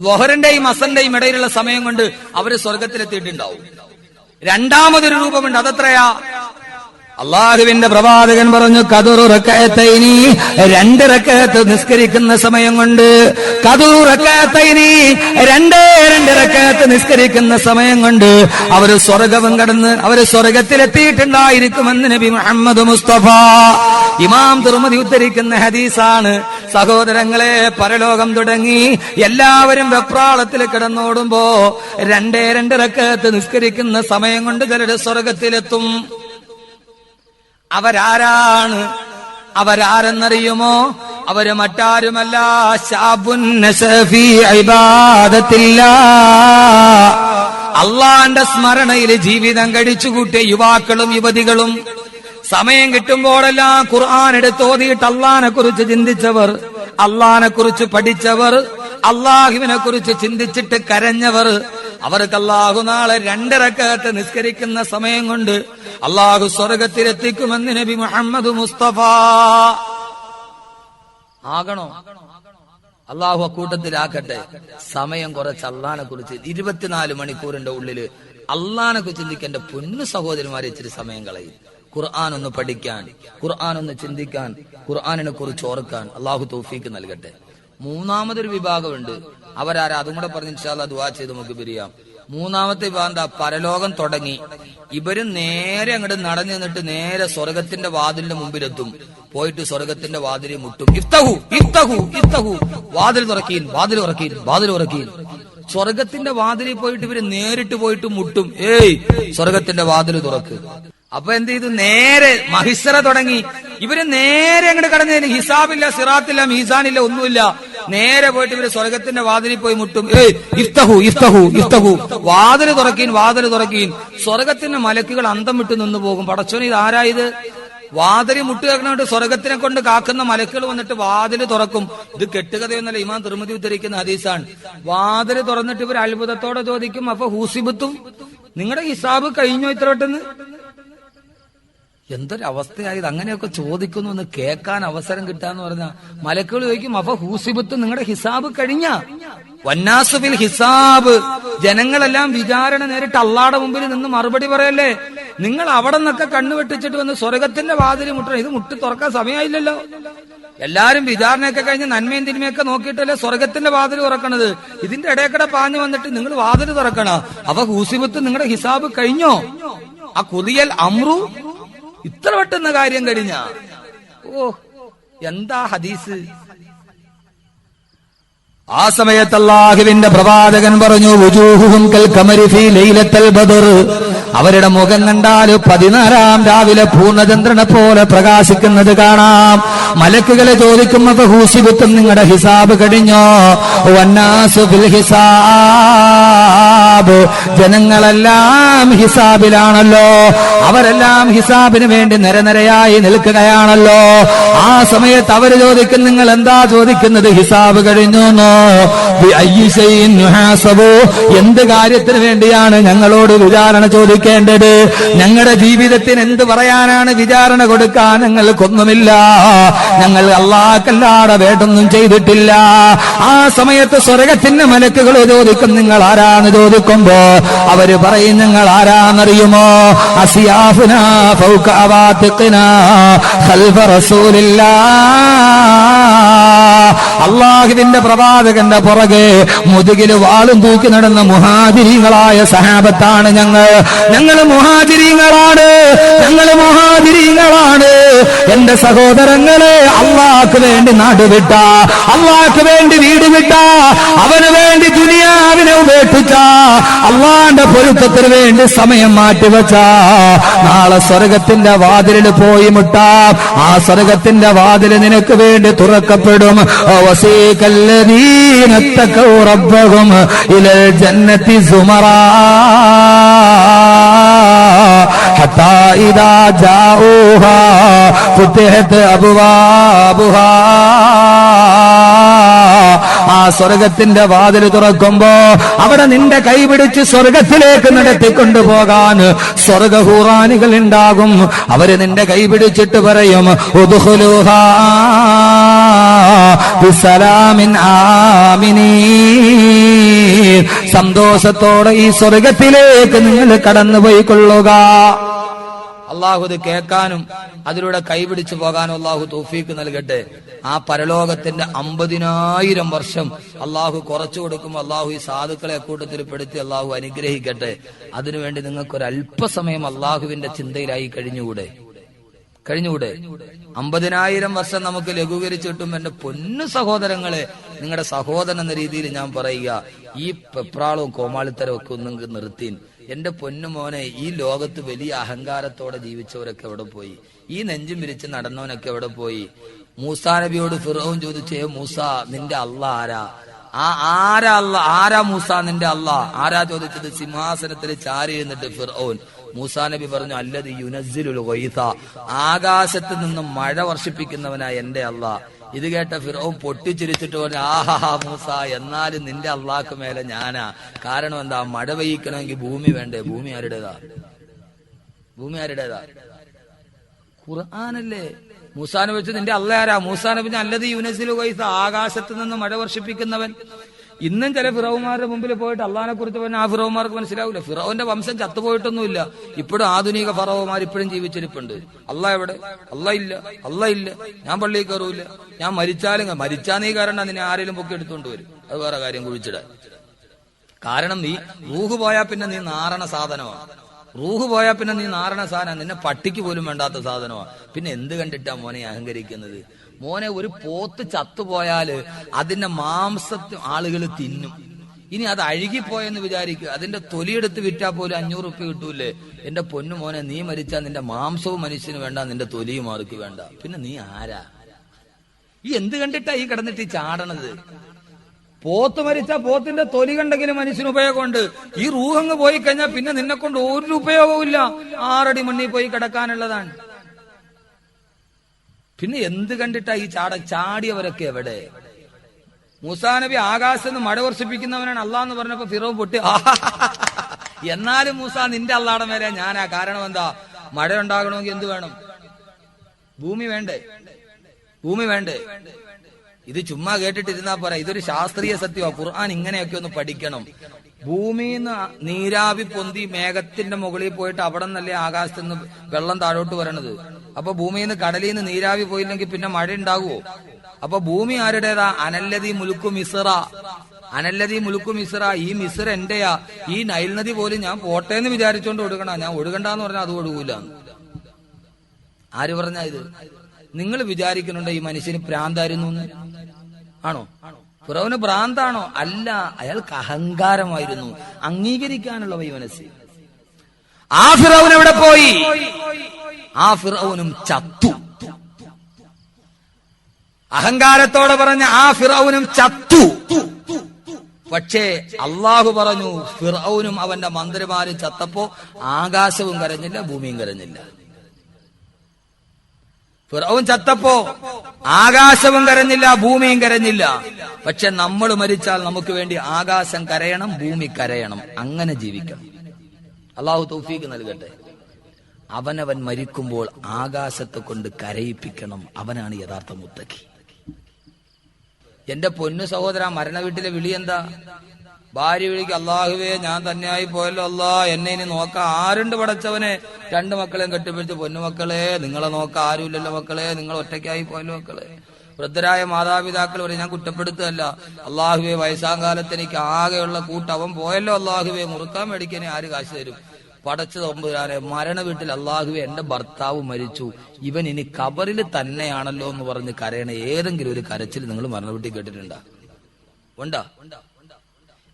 വഹറിന്റെയും അസറിന്റെയും ഇടയിലുള്ള സമയം കൊണ്ട് അവര് സ്വർഗത്തിലെത്തിയിട്ടുണ്ടാവും. രണ്ടാമതൊരു രൂപമുണ്ട്, അതെത്രയാ? അള്ളാഹുവിന്റെ പ്രവാചകൻ പറഞ്ഞു, കദുറു റക്അത്തൈനി, 2 റക്അത്ത് നിസ്കരിക്കുന്ന സമയം കൊണ്ട്. കദുറു റക്അത്തൈനി, 2 റക്അത്ത് നിസ്കരിക്കുന്ന സമയം കൊണ്ട് അവര് സ്വർഗവും കടന്ന് അവര് സ്വർഗത്തിലെത്തിയിട്ടുണ്ടായിരിക്കുമെന്ന് നബി മുഹമ്മദ് മുസ്തഫ. ഇമാം തിർമിദി ഉദ്ധരിക്കുന്ന ഹദീസാണ്. സഹോദരങ്ങളെ, പരലോകം തുടങ്ങി എല്ലാവരും വെപ്രാളത്തിൽ കിടന്നോടുമ്പോ 2 റക്അത്ത് നിസ്കരിക്കുന്ന സമയം കൊണ്ട് ചിലര് സ്വർഗത്തിലെത്തും. അവരാരെന്നറിയുമോ? അവര് മറ്റാരുമല്ല, ശാബുൻ നസഫി ഇബാദത്തില്ലാ, അള്ളാന്റെ സ്മരണയിൽ ജീവിതം കഴിച്ചുകൂട്ടിയ യുവാക്കളും യുവതികളും. സമയം കിട്ടുമ്പോഴെല്ലാം ഖുർആൻ എടുത്തോതിയിട്ട് അള്ളാനെ കുറിച്ച് ചിന്തിച്ചവർ, അള്ളാനെ കുറിച്ച് പഠിച്ചവർ, അള്ളാഹുവിനെ കുറിച്ച് ചിന്തിച്ചിട്ട് കരഞ്ഞവർ. അവർക്ക് അല്ലാഹു നാളെ 2 റക്അത്ത് നിസ്കരിക്കുന്ന സമയം കൊണ്ട് അല്ലാഹു സ്വർഗത്തിലെത്തിക്കുമെന്ന് നബി മുഹമ്മദ് മുസ്തഫ. ആകണോ? അല്ലാഹു അക്കൂട്ടത്തിലാക്കട്ടെ. സമയം കുറച്ച് അള്ളാനെ കുറിച്ച് 24 മണിക്കൂറിന്റെ ഉള്ളില് അള്ളാനെ കുറിച്ച് ചിന്തിക്കേണ്ട പൊന്നു സഹോദരന്മാരെ ഇച്ചിരി സമയം കളയും. ഖുർആൻ ഒന്ന് പഠിക്കാൻ, ഖുർആൻ ഒന്ന് ചിന്തിക്കാൻ, ഖുർആനിനെ കുറിച്ച് ഓർക്കാൻ അല്ലാഹു തൗഫീക്ക് നൽകട്ടെ. മൂന്നാമതൊരു വിഭാഗമുണ്ട്. അവരാരാ? അതും കൂടെ പറഞ്ഞ് ഇൻഷാ അല്ലാഹ് ദുആ ചെയ്ത് നമുക്ക് പിരിയാം. മൂന്നാമത്തെ വിഭാഗം എന്താ? പരലോകം തുടങ്ങി ഇവര് നേരെ അങ്ങോട്ട് നടന്നു നിന്നിട്ട് നേരെ സ്വർഗത്തിന്റെ വാതിലിന്റെ മുമ്പിലെത്തും. പോയിട്ട് സ്വർഗത്തിന്റെ വാതിലിൽ മുട്ടും. ഇഫ്തഹു ഇഫ്തഹു ഇഫ്തഹു, വാതിൽ തുറക്കീൻ, വാതിൽ തുറക്കീൻ, വാതിൽ തുറക്കീൻ. സ്വർഗത്തിന്റെ വാതിലിൽ പോയിട്ട് ഇവര് നേരിട്ട് പോയിട്ട് മുട്ടും. ഏയ്, സ്വർഗത്തിന്റെ വാതിൽ തുറക്ക്. അപ്പൊ എന്ത് ചെയ്തു? നേരെ മഹിസ്സറ തുടങ്ങി. ഇവര് നേരെ അങ്ങോട്ട് കടന്നതിന് ഹിസാബില്ല, സിറാത്തില്ല, മീസാനില്ല, ഒന്നുമില്ല. നേരെ പോയിട്ട് ഇവര് സ്വർഗത്തിന്റെ വാതിലിൽ പോയി മുട്ടും. ഏയ്, ഇഫ്തഹു ഇഫ്തഹു ഇഫ്തഹു, വാതില് തുറക്കീൻ, വാതില് തുറക്കീൻ. സ്വർഗത്തിന്റെ മലക്കുകൾ അന്തം വിട്ട് നിന്ന് പോകും. പടച്ചോനെ, ഇത് ആരായത്? വാതില് മുട്ടുകേക്കണോട്ട് സ്വർഗത്തിനെ കൊണ്ട് കാക്കുന്ന മലക്കുകൾ വന്നിട്ട് വാതില് തുറക്കും. ഇത് കെട്ടുകഥയൊന്നല്ല, ഇമാം തിർമിദി ഉദ്ധരിക്കുന്ന ഹദീസാണ്. വാതില് തുറന്നിട്ട് ഇവർ അത്ഭുതത്തോടെ ചോദിക്കും, അപ്പൊ ഹൂസിബത്തും, നിങ്ങളുടെ ഹിസാബ് കഴിഞ്ഞോ ഇത്ര പെട്ടെന്ന്? എന്തൊരവസ്ഥയായത്! അങ്ങനെയൊക്കെ ചോദിക്കുന്നു എന്ന് കേൾക്കാൻ അവസരം കിട്ടാന്ന് പറഞ്ഞ മലക്കുകൾ ചോദിക്കും, അപ്പൊ ഹൂസിബത്ത്, നിങ്ങളുടെ ഹിസാബ് കഴിഞ്ഞ? വന്നാസു ബിൽ ഹിസാബ്, ജനങ്ങളെല്ലാം വിചാരണ നേരിട്ട് അള്ളാടെ മുമ്പിൽ നിന്ന് മറുപടി പറയല്ലേ. നിങ്ങൾ അവിടെ നിന്നൊക്കെ കണ്ണുവെട്ടിച്ചിട്ട് വന്ന് സ്വർഗത്തിന്റെ വാതിൽ മുട്ടണം. ഇത് മുട്ടി തുറക്കാൻ സമയമായില്ലല്ലോ. എല്ലാരും വിചാരണയൊക്കെ കഴിഞ്ഞ് നന്മയും തിന്മയൊക്കെ നോക്കിയിട്ടല്ലേ സ്വർഗത്തിന്റെ വാതിൽ തുറക്കണത്. ഇതിന്റെ ഇടയ്ക്കടെ പാഞ്ഞു വന്നിട്ട് നിങ്ങൾ വാതിൽ തുറക്കണ. അപ്പൊ ഹൂസിബത്ത്, നിങ്ങളുടെ ഹിസാബ് കഴിഞ്ഞോ? ആ കുതിയൽ അമ്രു, ഇത്ര പെട്ടെന്ന കാര്യം കഴിഞ്ഞ? ഓ, എന്താ ഹദീസ്! ആ സമയത്ത് അല്ലാഹുവിന്റെ പ്രവാചകൻ പറഞ്ഞു, വുജൂഹുഹും കൽ ഖമരി ഫീ ലൈലത്തുൽ ബദർ, അവരുടെ മുഖം കണ്ടാൽ 14 രാവിലെ പൂർണ്ണചന്ദ്രനെ പോലെ പ്രകാശിക്കുന്നത് കാണാം. മലക്കുകളെ ചോദിക്കും, അപ്പൊ ഹൂസിബത്തും, നിങ്ങളുടെ ഹിസാബ് കഴിഞ്ഞോ? വന്നാസു ബിൽ ഹിസാബ്, ജനങ്ങളെല്ലാം ഹിസാബിലാണല്ലോ, അവരെല്ലാം ഹിസാബിന് വേണ്ടി നിരനിരയായി നിൽക്കുകയാണല്ലോ. ആ സമയത്ത് അവര് ചോദിക്കും, നിങ്ങൾ എന്താ ചോദിക്കുന്നത്? ഹിസാബ് കഴിഞ്ഞോന്നോ? എന്ത് കാര്യത്തിന് വേണ്ടിയാണ് ഞങ്ങളോട് വിചാരണ ചോദിക്കേണ്ടത്? ഞങ്ങളുടെ ജീവിതത്തിന് എന്ത് പറയാനാണ് വിചാരണ കൊടുക്കാൻ? ഞങ്ങൾക്കൊന്നുമില്ല, ഞങ്ങൾ അല്ലാഹുക്കല്ലാതെ വേണ്ടൊന്നും ചെയ്തിട്ടില്ല. ആ സമയത്ത് സ്വർഗത്തിന്റെ മലക്കുകൾ ചോദിക്കും, നിങ്ങൾ ആരാന്ന് ചോദിക്കുമ്പോ അവര് പറയും, ഞങ്ങൾ ആരാന്നറിയുമോ? അസിയാഫുനാ ഫൗക അവാതിഖിനാ ഖൽഫ റസൂലില്ലാഹ്, അല്ലാഹുവിന്റെ പ്രവാചകന്റെ പുറകെ മുതുകില് വാളും തൂക്കി നടന്ന മുഹാജിരീങ്ങളായ സഹാബത്താണ് ഞങ്ങൾ. ഞങ്ങള് മുഹാജിരീങ്ങളാണ്, ഞങ്ങള് മുഹാജിരീങ്ങളാണ്. എന്റെ സഹോദരങ്ങളെ, അള്ളാഹ്ക്ക് വേണ്ടി നാട് വിട്ട, അള്ളാഹ്ക്ക് വേണ്ടി വീട് വിട്ട, അവന് വേണ്ടി ദുനിയാവിനെ ഉപേക്ഷിച്ച, അള്ളാന്റെ പൊരുത്തത്തിന് വേണ്ടി സമയം മാറ്റിവെച്ച, നാളെ സ്വർഗത്തിന്റെ വാതിലിൽ പോയി മുട്ടാം. ആ സ്വർഗത്തിന്റെ വാതിൽ നിനക്ക് വേണ്ടി തുറക്കപ്പെടും. വസീകല്ലദീന തഖൗ റബ്ബഹും ഇലൽ ജന്നതി സുമറാ ഹത്താ ഇദാ ജാഊഹാ ഫുതിഹത് അബ്വാബുഹാ. ആ സ്വർഗത്തിന്റെ വാതിൽ തുറക്കുമ്പോ അവിടെ നിന്റെ കൈപിടിച്ച് സ്വർഗത്തിലേക്ക് നടത്തിക്കൊണ്ടുപോകാൻ സ്വർഗഹൂറാനികൾ ഉണ്ടാകും. അവര് നിന്റെ കൈപിടിച്ചിട്ട് പറയും ഉദ്ഖുലൂഹാ ബിസലാമിൻ ആമിനീൻ, സന്തോഷത്തോടെ ഈ സ്വർഗത്തിലേക്ക് നിങ്ങൾ കടന്നുപോയിക്കൊള്ളുക. അള്ളാഹു ഇത് കേൾക്കാനും അതിലൂടെ കൈപിടിച്ചു പോകാനും അള്ളാഹു തൗഫീക്ക് നൽകട്ടെ. ആ പരലോകത്തിന്റെ 50,000 വർഷം അള്ളാഹു കുറച്ചു കൊടുക്കുമ്പോൾ അള്ളാഹു ഈ സാധുക്കളെ കൂട്ടത്തിൽ പെടുത്തി അള്ളാഹു അനുഗ്രഹിക്കട്ടെ. അതിനുവേണ്ടി നിങ്ങൾക്കൊരല്പസമയം അള്ളാഹുവിന്റെ ചിന്തയിലായി കഴിഞ്ഞുകൂടെ? 50,000 വർഷം നമുക്ക് ലഘൂകരിച്ചു കിട്ടും. എന്റെ പൊന്നു സഹോദരങ്ങളെ, നിങ്ങളുടെ സഹോദരൻ എന്ന രീതിയിൽ ഞാൻ പറയുക, ഈ പെപ്രാളവും കോമാളിത്തരവും ഒക്കെ ഒന്നും നിർത്തീൻ. എന്റെ പൊന്നുമോനെ, ഈ ലോകത്ത് വലിയ അഹങ്കാരത്തോടെ ജീവിച്ചവരൊക്കെ എവിടെ പോയി? ഈ നെഞ്ചും വിരിച്ച് നടന്നവനൊക്കെ എവിടെ പോയി? മൂസാ നബിയോട് ഫിർഔൻ ചോദിച്ചേ, മൂസ നിന്റെ അള്ളാ ആരാ? ആരാ മൂസ നിന്റെ അള്ളാ ആരാ ചോദിച്ചത്? സിംഹാസനത്തിൽ ചാരി എന്നിട്ട് ഫിർഔൻ. മൂസാ നബി പറഞ്ഞു, അല്ലദീ യുനസ്സിലുൽ ഗൈസ, ആകാശത്ത് നിന്നും മഴ വർഷിപ്പിക്കുന്നവനായ എന്റെ അള്ളാ. ഇത് കേട്ട ഫിർഔൻ പൊട്ടിച്ചിരിച്ചിട്ട് പറഞ്ഞു, ആഹാ മൂസ, എന്നാലും നിന്റെ അള്ളാഹ്ക്ക് മേലെ ഞാനാ. കാരണം എന്താ? മഴ പെയ്യിക്കണമെങ്കിൽ ഭൂമി വേണ്ടേ? ഭൂമി ആരുടേതാ? ഖുർആനല്ലേ. മൂസാ നബി വെച്ച് നിന്റെ അള്ളാഹ് ആരാ? മൂസാ നബി അല്ലദീ യുനസ്സിലുൽ ഗൈസ, ആകാശത്ത് നിന്ന് മഴ വർഷിപ്പിക്കുന്നവൻ. ഇന്നും ചില ഫിറൗമാരുടെ മുമ്പിൽ പോയിട്ട് അള്ളാഹിനെ കുറിച്ച് പറഞ്ഞാൽ ആ ഫിറൗമാർക്ക് മനസ്സിലാവില്ല. ഫിറൗന്റെ വംശം ചത്തുപോയിട്ടൊന്നുമില്ല. ഇപ്പോഴും ആധുനിക ഫറവമാർ ഇപ്പോഴും ജീവിച്ചിരിപ്പുണ്ട്. അള്ളാഹ് എവിടെ? അള്ളാഹ് ഇല്ല. ഞാൻ പള്ളിയിൽ കയറൂല. ഞാൻ മരിച്ചാ നീ കാരണം നിന്നെ ആരെങ്കിലും പൊക്കി എടുത്തുകൊണ്ട് വരും. അത് വേറെ കാര്യം, കുഴിച്ചിടാൻ. കാരണം നീ റൂഹ് പോയാൽ പിന്നെ നീ നാരണ സാധനമാണ്. നിന്നെ പട്ടിക്ക് പോലും വേണ്ടാത്ത സാധനമാണ്. പിന്നെ എന്ത് കണ്ടിട്ടാ മോനെ അഹങ്കരിക്കുന്നത്? മോനെ, ഒരു പോത്ത് ചത്തുപോയാല് അതിന്റെ മാംസത്തെ ആളുകൾ തിന്നും. ഇനി അത് അഴുകിപ്പോയെന്ന് വിചാരിക്കുക, അതിന്റെ തൊലിയെടുത്ത് വിറ്റാൽ പോലും 500 റുപ്യ കിട്ടൂലേ? എന്റെ പൊന്നു മോനെ, നീ മരിച്ചാൽ നിന്റെ മാംസവും മനുഷ്യന് വേണ്ട, നിന്റെ തൊലിയും ആർക്ക് വേണ്ട. പിന്നെ നീ ആരാ? ഈ എന്ത് കണ്ടിട്ടാ ഈ കിടന്നിട്ട് ഈ ചാടണത്? പോത്ത് മരിച്ചാ പോത്തിന്റെ തൊലി കണ്ടെങ്കിലും മനുഷ്യന് ഉപയോഗമുണ്ട്. ഈ റൂഹങ്ങ് പോയി കഴിഞ്ഞാൽ പിന്നെ നിന്നെ കൊണ്ട് ഒരു ഉപയോഗവും ഇല്ല. 6 അടി മണ്ണിൽ പോയി കിടക്കാനുള്ളതാണ്. പിന്നെ എന്ത് കണ്ടിട്ടാ ഈ ചാടിയവരൊക്കെ എവിടെ? മൂസാ നബി ആകാശത്ത് നിന്ന് മഴ വർഷിപ്പിക്കുന്നവനാണ് അള്ളാന്ന് പറഞ്ഞപ്പോ ഫിറൗൻ പൊട്ടി. എന്നാലും മൂസ നിന്റെ അള്ളാടെ മേലെ ഞാനാ. കാരണം എന്താ? മഴ ഉണ്ടാകണമെങ്കിൽ എന്ത് വേണം? ഭൂമി വേണ്ടേ? ഇത് ചുമ്മാ കേട്ടിട്ടിരുന്നാ പോരാ, ഇതൊരു ശാസ്ത്രീയ സത്യമാണ്. ഖുർആൻ ഇങ്ങനെയൊക്കെ ഒന്ന് പഠിക്കണം. ഭൂമിന്ന് നീരാവി പൊന്തി മേഘത്തിന്റെ മുകളിൽ പോയിട്ട് അവിടെ നിന്നല്ലേ ആകാശത്ത് നിന്ന് വെള്ളം താഴോട്ട് വരണത്. അപ്പൊ ഭൂമിയിൽ നിന്ന് കടലിൽ നിന്ന് നീരാവി പോയില്ലെങ്കിൽ പിന്നെ മഴ ഉണ്ടാകുമോ? അപ്പൊ ഭൂമി ആരുടേതാ? അനല്ലദീ മുൽക്കു മിസ്ര. ഈ മിസ്ര എന്റെയാ. ഈ നൈൽ നദി പോലും ഞാൻ പോട്ടെ എന്ന് വിചാരിച്ചോണ്ട് ഒഴുകണ. ഞാൻ ഒഴുകണ്ടെന്ന് പറഞ്ഞാൽ അത് ഒഴുകൂല. ആര് പറഞ്ഞാ ഇത്? നിങ്ങൾ വിചാരിക്കുന്നുണ്ടോ ഈ മനുഷ്യന് ഭ്രാന്തായിരുന്നു? ആണോ? ഫിറൗന് ഭ്രാന്താണോ? അല്ല, അയാൾക്ക് അഹങ്കാരമായിരുന്നു. അംഗീകരിക്കാനുള്ള ഈ മനസ്സ്. ആ ഫിറൗൻ എവിടെ പോയി? ആ ഫിറൗനും ചത്തു. അഹങ്കാരത്തോടെ പറഞ്ഞ ആ ഫിറൗനും ചത്തു. പക്ഷേ അള്ളാഹു പറഞ്ഞു, ഫിറൗനും അവന്റെ മന്ത്രിമാരും ചത്തപ്പോ ആകാശവും കരഞ്ഞില്ല, ഭൂമിയും കരഞ്ഞില്ല. ഫിറൗൻ ചത്തപ്പോ ആകാശവും കരഞ്ഞില്ല, ഭൂമിയും കരഞ്ഞില്ല. പക്ഷെ നമ്മൾ മരിച്ചാൽ നമുക്ക് വേണ്ടി ആകാശം കരയണം, ഭൂമി കരയണം. അങ്ങനെ ജീവിക്കണം. അള്ളാഹു തൗഫീഖ് നൽകട്ടെ. അവനവൻ മരിക്കുമ്പോൾ ആകാശത്തെ കൊണ്ട് കരയിപ്പിക്കണം. അവനാണ് യഥാർത്ഥ മുത്തഖി. എന്റെ പൊന്നു സഹോദര, മരണ വീട്ടിലെ വിളി എന്താ? ഭാര്യ വിളിക്ക്, അള്ളാഹുവേ ഞാൻ തന്നെയായി പോയല്ലോ അല്ലാ, എന്നെ ഇനി നോക്കാൻ ആരുണ്ട് പടച്ചവനെ? 2 മക്കളെയും കെട്ടിപ്പിടിച്ച്, പൊന്നുമക്കളെ നിങ്ങളെ നോക്കാൻ ആരുമില്ലല്ലോ മക്കളെ, നിങ്ങൾ ഒറ്റയ്ക്കായി പോയല്ലോ മക്കളെ. വൃദ്ധരായ മാതാപിതാക്കൾ പറയും, ഞാൻ കുറ്റപ്പെടുത്തുകയല്ല, അള്ളാഹുവേ വയസ്സാകാലത്ത് എനിക്ക് ആകെയുള്ള അവൻ പോയല്ലോ അള്ളാഹുവേ, മുറുക്കാൻ മേടിക്കാനെ ആര് കാശ് തരും? പടച്ചു തമ്പുരാനെ, മരണ വീട്ടിൽ അള്ളാഹുവേ എന്റെ ഭർത്താവ് മരിച്ചു, ഇവൻ ഇനി ഖബറിൽ തന്നെയാണല്ലോ എന്ന് പറഞ്ഞ് കരയണ ഏതെങ്കിലും ഒരു കരച്ചിൽ നിങ്ങൾ മരണ വീട്ടിൽ കേട്ടിട്ടുണ്ടോ? ഉണ്ടോ?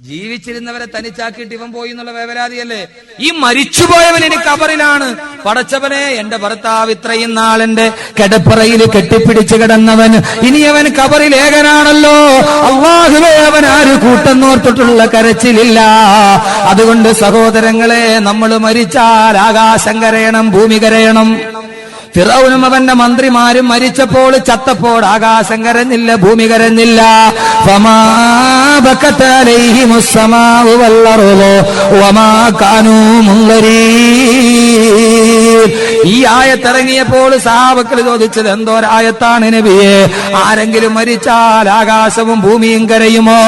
ജീവിച്ചിരുന്നവരെ തനിച്ചാക്കിയിട്ട് ഇവൻ പോയി എന്നുള്ള വേവലാതിയല്ലേ? ഈ മരിച്ചുപോയവൻ ഇനി ഖബറിലാണ്. പടച്ചവനെ, എന്റെ ഭർത്താവ് ഇത്രയും നാളെന്റെ കിടപ്പറയിൽ കെട്ടിപ്പിടിച്ചു കിടന്നവൻ ഇനി അവൻ ഖബറിൽ ഏകനാണല്ലോ. അല്ലാഹുവേ, അവൻ ആര് കൂട്ടെന്നോർത്തിട്ടുള്ള കരച്ചിലില്ല. അതുകൊണ്ട് സഹോദരങ്ങളെ, നമ്മൾ മരിച്ചാൽ ആകാശം കരയണം, ഭൂമി കരയണം. ഫിറൗനും അവന്റെ മന്ത്രിമാരും മരിച്ചപ്പോൾ ചത്തപ്പോൾ ആകാശം കരഞ്ഞില്ല, ഭൂമി കരഞ്ഞില്ല. ഫമാ ബകത അലൈഹിമുസ് സമാഉ വൽ അർളു വമാ കാനൂ മുൻദരീൻ. ഈ ആയത്തിറങ്ങിയപ്പോൾ സഹാബക്കൾ ചോദിച്ചത് എന്തോരായത്താണ് നബിയെ? ആരെങ്കിലും മരിച്ചാൽ ആകാശവും ഭൂമിയും കരയുമോ?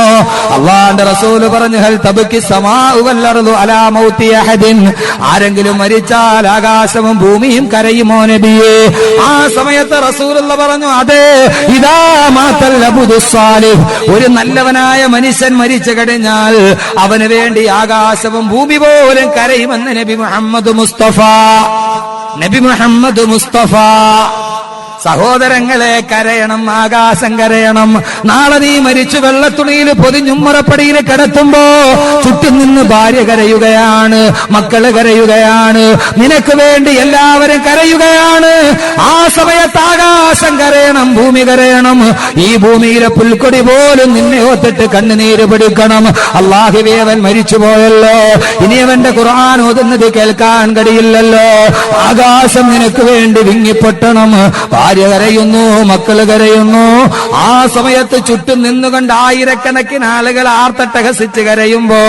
അല്ലാഹുവിന്റെ റസൂൽ പറഞ്ഞു, ഹൽ തബ്കി സമാഉ വൽ അർളു അലാ മൗതി അഹദിൻ. ആരെങ്കിലും മരിച്ചാൽ ആകാശവും ഭൂമിയും കരയുമോ നബിയെ? ആ സമയത്ത് റസൂലുള്ള പറഞ്ഞു, അതെ, ഇദാ മാതൽ അബ്ദുസ് സാലിഹ്, ഒരു നല്ലവനായ മനുഷ്യൻ മരിച്ചു കഴിഞ്ഞാൽ അവന് വേണ്ടി ആകാശവും ഭൂമി പോലും കരയുമെന്ന് നബി മുഹമ്മദ് മുസ്തഫ. നബി മുഹമ്മദ് മുസ്തഫ. സഹോദരങ്ങളെ, കരയണം, ആകാശം കരയണം. നാളെ നീ മരിച്ചു വെള്ളത്തുണിയിൽ പൊതിഞ്ഞുമ്മറപ്പടിയിൽ കിടത്തുമ്പോ ചുറ്റും നിന്ന് ഭാര്യ കരയുകയാണ്, മക്കള് കരയുകയാണ്, നിനക്ക് വേണ്ടി എല്ലാവരും കരയുകയാണ്. ആ സമയത്ത് ആകാശം കരയണം, ഭൂമി കരയണം. ഈ ഭൂമിയിലെ പുൽക്കൊടി പോലും നിന്നെ ഓത്തിട്ട് കണ്ണുനീര് പിടിക്കണം. അല്ലാഹുവേ, അവൻ മരിച്ചുപോയല്ലോ, ഇനി അവന്റെ ഖുർആൻ ഓതുന്നത് കേൾക്കാൻ കഴിയില്ലല്ലോ. ആകാശം നിനക്ക് വേണ്ടി വിങ്ങിപ്പൊട്ടണം. ഭാര്യ കരയുന്നു, മക്കള് കരയുന്നു. ആ സമയത്ത് ചുറ്റും നിന്നുകൊണ്ട് ആയിരക്കണക്കിന് ആളുകൾ ആർത്തട്ടഹസിച്ച് കരയുമ്പോ,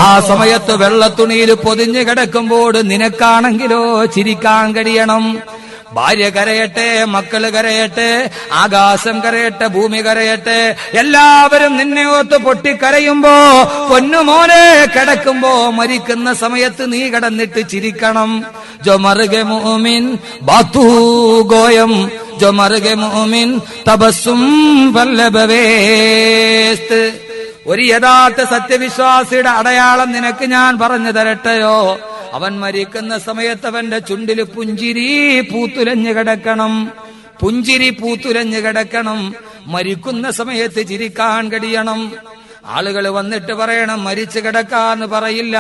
ആ സമയത്ത് വെള്ളത്തുണിയിൽ പൊതിഞ്ഞു കിടക്കുമ്പോൾ നിനക്കാണെങ്കിലോ ചിരിക്കാൻ കഴിയണം. ഭാര്യ കരയട്ടെ, മക്കള് കരയട്ടെ, ആകാശം കരയട്ടെ, ഭൂമി കരയട്ടെ, എല്ലാവരും നിന്നെ ഓത്ത് പൊട്ടിക്കരയുമ്പോ, പൊന്നുമോനെ കിടക്കുമ്പോ, മരിക്കുന്ന സമയത്ത് നീ കിടന്നിട്ട് ചിരിക്കണം. ജോ മർഗെ മുഅ്മിൻ ബാത്തു ഗോയം, ജോ മർഗെ മുഅ്മിൻ തബസ്സും വല്ലബവേസ്ത്. ഒരു യഥാർത്ഥ സത്യവിശ്വാസിയുടെ അടയാളം നിനക്ക് ഞാൻ പറഞ്ഞു തരട്ടെയോ? അവൻ മരിക്കുന്ന സമയത്ത് അവന്റെ ചുണ്ടില് പുഞ്ചിരി പൂത്തുലഞ്ഞു കിടക്കണം, പുഞ്ചിരി പൂത്തുലഞ്ഞു കിടക്കണം. മരിക്കുന്ന സമയത്ത് ചിരിക്കാൻ കഴിയണം. ആളുകൾ വന്നിട്ട് പറയണം മരിച്ചു കിടക്കാന്ന് പറയില്ല,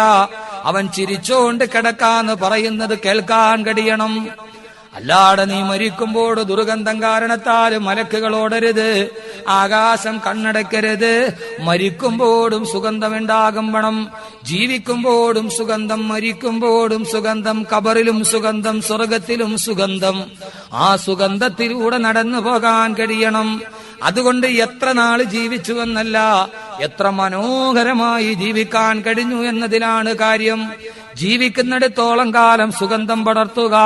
അവൻ ചിരിച്ചോണ്ട് കിടക്കാന്ന് പറയുന്നത് കേൾക്കാൻ കഴിയണം. അല്ലാതെ നീ മരിക്കുമ്പോൾ ദുർഗന്ധം കാരണത്താൽ മലക്കുകൾ ഓടരുത്, ആകാശം കണ്ണടക്കരുത്. മരിക്കുമ്പോഴും സുഗന്ധമുണ്ടാകുമ്പണം. ജീവിക്കുമ്പോഴും സുഗന്ധം, മരിക്കുമ്പോഴും സുഗന്ധം, കബറിലും സുഗന്ധം, സ്വർഗത്തിലും സുഗന്ധം. ആ സുഗന്ധത്തിലൂടെ നടന്നു പോകാൻ കഴിയണം. അതുകൊണ്ട് എത്ര നാള് ജീവിച്ചു എന്നല്ല, എത്ര മനോഹരമായി ജീവിക്കാൻ കഴിഞ്ഞു എന്നതിലാണ് കാര്യം. ജീവിക്കുന്നിടത്തോളം കാലം സുഗന്ധം പടർത്തുക.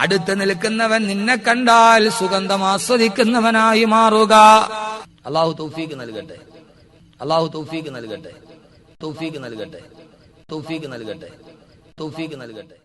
അടുത്ത് നിൽക്കുന്നവൻ നിന്നെ കണ്ടാൽ സുഗന്ധം ആസ്വദിക്കുന്നവനായി മാറുക. അല്ലാഹു തൗഫീഖ് നൽകട്ടെ, അല്ലാഹു തൗഫീഖ് നൽകട്ടെ, തൗഫീഖ് നൽകട്ടെ, തൗഫീഖ് നൽകട്ടെ, തൗഫീഖ് നൽകട്ടെ.